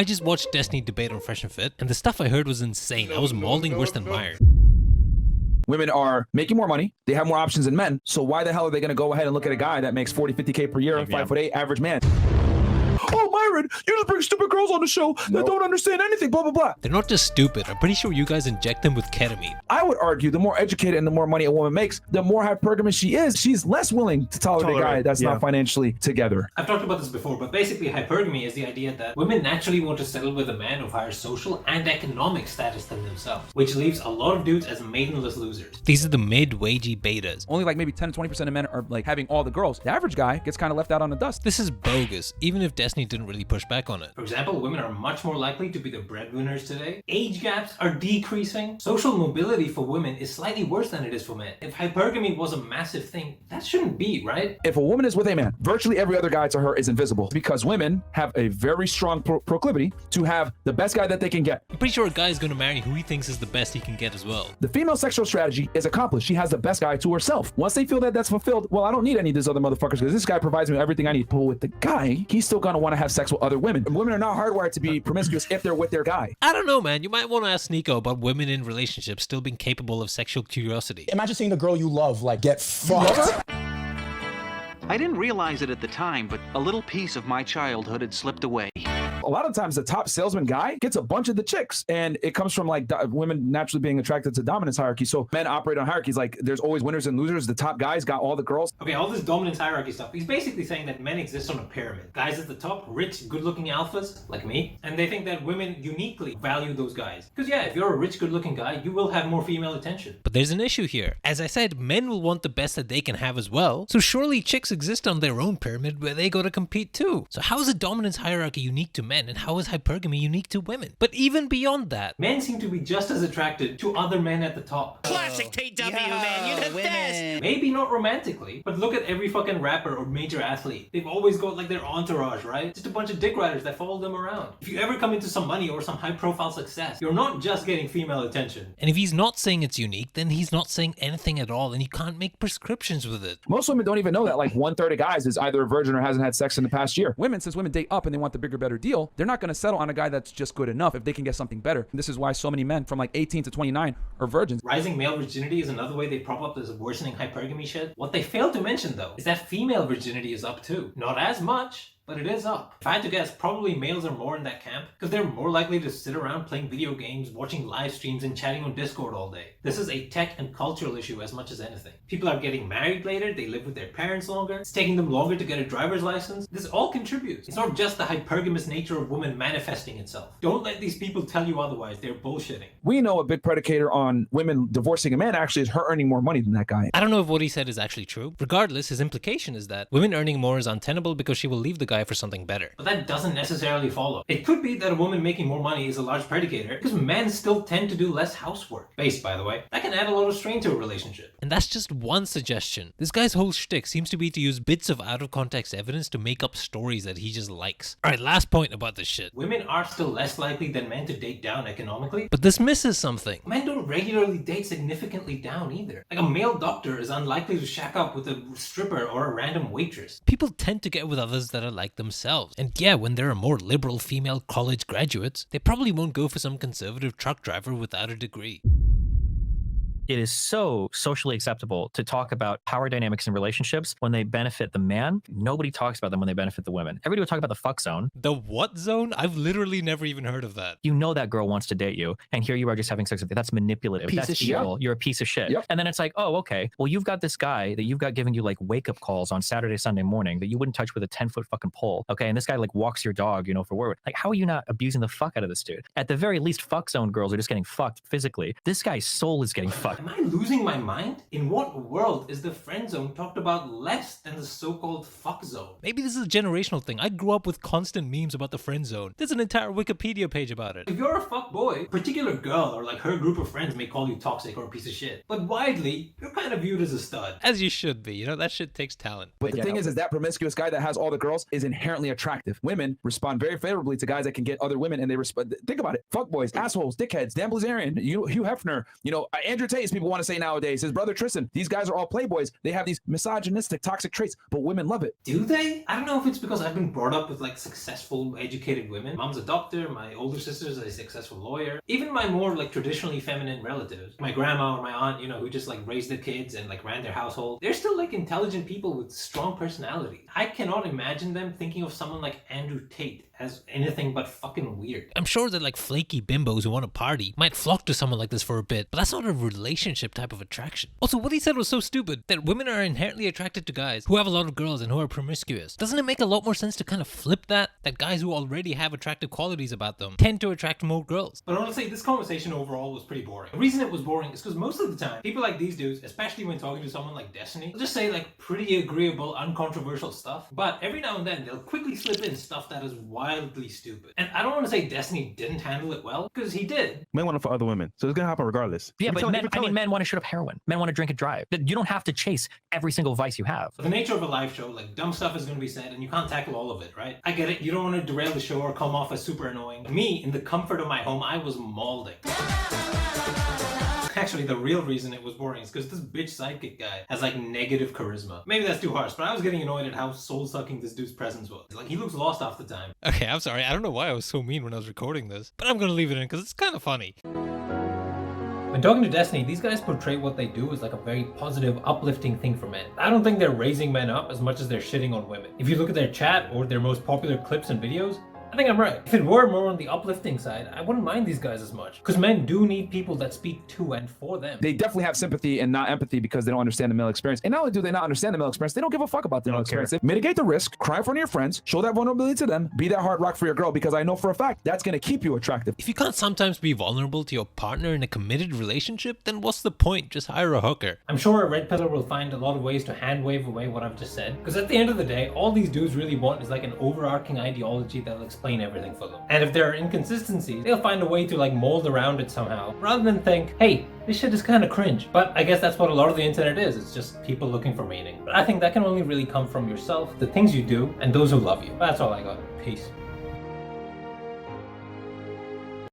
I just watched Destiny debate on Fresh and Fit, and the stuff I heard was insane. I was mauling worse than Meyer. Women are making more money. They have more options than men. So why the hell are they going to go ahead and look at a guy that makes 40, 50K per year, 5'8", average man? Oh, Myron, you just bring stupid girls on the show that don't understand anything, blah, blah, blah. They're not just stupid. I'm pretty sure you guys inject them with ketamine. I would argue the more educated and the more money a woman makes, the more hypergamous she is. She's less willing to tolerate a guy that's not financially together. I've talked about this before, but basically hypergamy is the idea that women naturally want to settle with a man of higher social and economic status than themselves, which leaves a lot of dudes as maidenless losers. These are the mid-wagey betas. Only like maybe 10 to 20% of men are like having all the girls. The average guy gets kind of left out on the dust. This is bogus, even if Destiny didn't really push back on it. For example, women are much more likely to be the breadwinners today. Age gaps are decreasing. Social mobility for women is slightly worse than it is for men. If hypergamy was a massive thing, that shouldn't be, right? If a woman is with a man, virtually every other guy to her is invisible because women have a very strong proclivity to have the best guy that they can get. I'm pretty sure a guy is going to marry who he thinks is the best he can get as well. The female sexual strategy is accomplished. She has the best guy to herself. Once they feel that that's fulfilled, well, I don't need any of these other motherfuckers because this guy provides me with everything I need. But with the guy, he's still going to want to have sex with other women. And women are not hardwired to be promiscuous if they're with their guy. I don't know, man. You might want to ask SNEAKO about women in relationships still being capable of sexual curiosity. Imagine seeing the girl you love, like, get fucked. I didn't realize it at the time, but a little piece of my childhood had slipped away. A lot of times the top salesman guy gets a bunch of the chicks, and it comes from like women naturally being attracted to dominance hierarchy. So men operate on hierarchies. Like there's always winners and losers. The top guys got all the girls. Okay, all this dominance hierarchy stuff, he's basically saying that men exist on a pyramid. Guys at the top, rich, good-looking alphas, like me, and they think that women uniquely value those guys. Because yeah, if you're a rich, good-looking guy, you will have more female attention. But there's an issue here. As I said, men will want the best that they can have as well. So surely chicks exist on their own pyramid where they go to compete too. So how is a dominance hierarchy unique to men, and how is hypergamy unique to women? But even beyond that, men seem to be just as attracted to other men at the top. Classic Tate W, man, you're the best. Maybe not romantically, but look at every fucking rapper or major athlete. They've always got like their entourage, right? Just a bunch of dick riders that follow them around. If you ever come into some money or some high profile success, you're not just getting female attention. And if he's not saying it's unique, then he's not saying anything at all, and you can't make prescriptions with it. Most women don't even know that like 1/3 of guys is either a virgin or hasn't had sex in the past year. Women, since women date up and they want the bigger, better deal, they're not going to settle on a guy that's just good enough if they can get something better. And this is why so many men from like 18 to 29 are virgins. Rising male virginity is another way they prop up this worsening hypergamy shit. What they fail to mention though is that female virginity is up too. Not as much, but it is up. If I had to guess, probably males are more in that camp because they're more likely to sit around playing video games, watching live streams, and chatting on Discord all day. This is a tech and cultural issue as much as anything. People are getting married later, they live with their parents longer, it's taking them longer to get a driver's license. This all contributes. It's not just the hypergamous nature of women manifesting itself. Don't let these people tell you otherwise, they're bullshitting. We know a big predicator on women divorcing a man actually is her earning more money than that guy. I don't know if what he said is actually true. Regardless, his implication is that women earning more is untenable because she will leave the guy for something better. But that doesn't necessarily follow. It could be that a woman making more money is a large predicator because men still tend to do less housework. Based, by the way. That can add a lot of strain to a relationship. And that's just one suggestion. This guy's whole shtick seems to be to use bits of out-of-context evidence to make up stories that he just likes. Alright, last point about this shit. Women are still less likely than men to date down economically. But this misses something. Men don't regularly date significantly down either. Like a male doctor is unlikely to shack up with a stripper or a random waitress. People tend to get with others that are like themselves. And yeah, when there are more liberal female college graduates, they probably won't go for some conservative truck driver without a degree. It is so socially acceptable to talk about power dynamics in relationships when they benefit the man. Nobody talks about them when they benefit the women. Everybody will talk about the fuck zone. The what zone? I've literally never even heard of that. You know that girl wants to date you, and here you are just having sex with her. That's manipulative. That's evil. You're a piece of shit. Yep. And then it's like, oh, okay. Well, you've got this guy that you've got giving you like wake-up calls on Saturday, Sunday morning that you wouldn't touch with a 10-foot fucking pole. Okay, and this guy like walks your dog, you know, for work. Like, how are you not abusing the fuck out of this dude? At the very least, fuck zone girls are just getting fucked physically. This guy's soul is getting fucked. Am I losing my mind? In what world is the friend zone talked about less than the so-called fuck zone? Maybe this is a generational thing. I grew up with constant memes about the friend zone. There's an entire Wikipedia page about it. If you're a fuck boy, a particular girl or like her group of friends may call you toxic or a piece of shit. But widely, you're kind of viewed as a stud. As you should be. You know, that shit takes talent. But the thing is that promiscuous guy that has all the girls is inherently attractive. Women respond very favorably to guys that can get other women, and they respond. Think about it. Fuck boys, assholes, dickheads, Dan Blazarian, Hugh Hefner, you know, Andrew Tate. these people want to say nowadays is, brother Tristan, these guys are all playboys. They have these misogynistic, toxic traits, but women love it. Do they? I don't know if it's because I've been brought up with like successful, educated women. Mom's a doctor, my older sister's a successful lawyer. Even my more like traditionally feminine relatives, my grandma or my aunt, you know, who just like raised their kids and like ran their household, they're still like intelligent people with strong personality. I cannot imagine them thinking of someone like Andrew Tate as anything but fucking weird. I'm sure that like flaky bimbos who want to party might flock to someone like this for a bit, but that's not a relationship type of attraction. Also, what he said was so stupid, that women are inherently attracted to guys who have a lot of girls and who are promiscuous. Doesn't it make a lot more sense to kind of flip that? That guys who already have attractive qualities about them tend to attract more girls. But honestly, this conversation overall was pretty boring. The reason it was boring is because most of the time, people like these dudes, especially when talking to someone like Destiny, they'll just say like pretty agreeable, uncontroversial stuff, but every now and then they'll quickly slip in stuff that is wildly stupid. And I don't want to say Destiny didn't handle it well, because he did. Men want it for other women, so it's gonna happen regardless. Yeah, but men want to shoot up heroin. Men want to drink and drive. You don't have to chase every single vice you have. The nature of a live show, like dumb stuff is going to be said, and you can't tackle all of it, right? I get it. You don't want to derail the show or come off as super annoying. Me, in the comfort of my home, I was mauling. Actually, the real reason it was boring is because this bitch sidekick guy has like negative charisma. Maybe that's too harsh, but I was getting annoyed at how soul-sucking this dude's presence was. Like, he looks lost half the time. Okay, I'm sorry. I don't know why I was so mean when I was recording this, but I'm gonna leave it in because it's kind of funny. When talking to Destiny, these guys portray what they do as like a very positive, uplifting thing for men. I don't think they're raising men up as much as they're shitting on women. If you look at their chat or their most popular clips and videos, I think I'm right. If it were more on the uplifting side, I wouldn't mind these guys as much. Because men do need people that speak to and for them. They definitely have sympathy and not empathy because they don't understand the male experience. And not only do they not understand the male experience, they don't give a fuck about the male experience. They mitigate the risk, cry in front of your friends, show that vulnerability to them, be that hard rock for your girl, because I know for a fact that's going to keep you attractive. If you can't sometimes be vulnerable to your partner in a committed relationship, then what's the point? Just hire a hooker. I'm sure a red pillar will find a lot of ways to hand wave away what I've just said. Because at the end of the day, all these dudes really want is like an overarching ideology that'll explain everything for them. And if there are inconsistencies, they'll find a way to like mold around it somehow, rather than think, hey, this shit is kind of cringe. But I guess that's what a lot of the internet is. It's just people looking for meaning. But I think that can only really come from yourself, the things you do, and those who love you. That's all I got. Peace.